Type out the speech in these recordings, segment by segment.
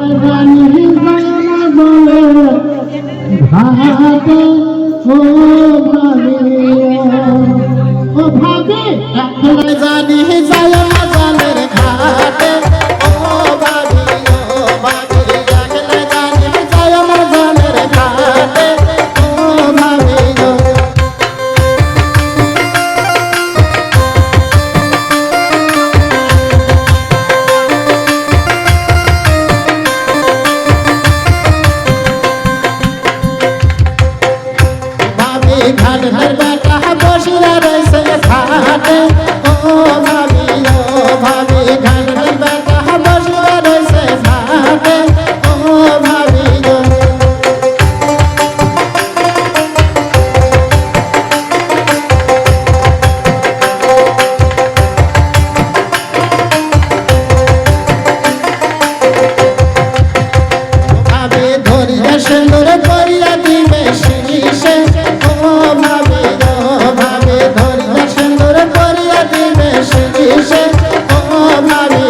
জানি জানা বলে ভাতে ও ভাবে ও ভাবে একলা জানি যায় না জলের ঘাটে ও ভাবি ও ভাবি একলা জানি যায় না জলের ঘাটে ও ভাবি ঘাট বেটা বসিয়া রয়েছে ঘাটে ও ভাবি ঘাট বেটা বসিয়া রয়েছে ঘাটে ও ভাবি ভাবি ধরিয়া সুন্দর করিয়া দিবে শিশে ও ভাবি ধরিয়া সুন্দর করিয়া দিবে শিশে ও ভাবি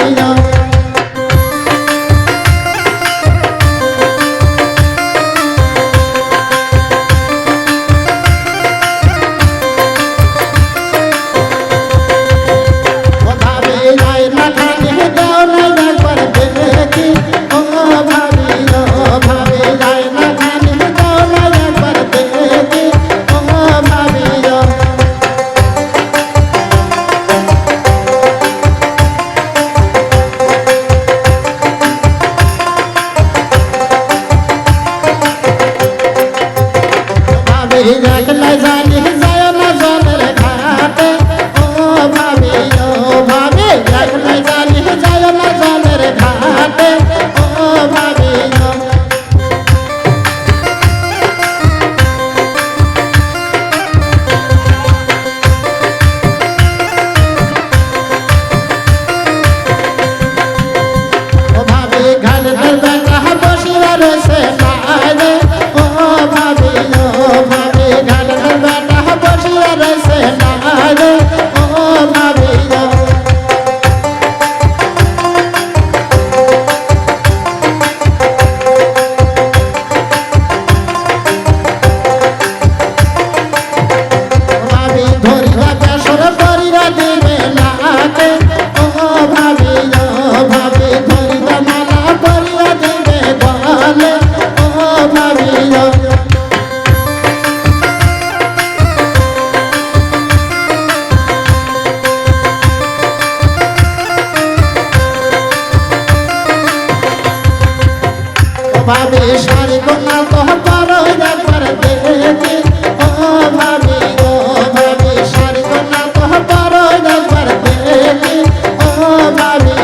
একলা জানি যায় না জলের ঘাটে ও ভাবি একলা জানি যায় না জলের ঘাটে ও ভাবি ও ভাবি ঘাট বেটা বসিয়া রয়েছে বাইরে ও ভাবি ঘাট বেটা বসিয়া রয়েছে বাইরে ও ভাবি ভাবি ধরিয়া বেসর করিয়া দিবে নাকে ও ভাবি ধরিয়া মালা করিয়া দিবে গলে ও ভাবি ভাবি শাড়ি কোনা তো পারো একবার দেখি ও ভাবি শাড়ি কোনা তো পারো একবার দেখি ও ভাবি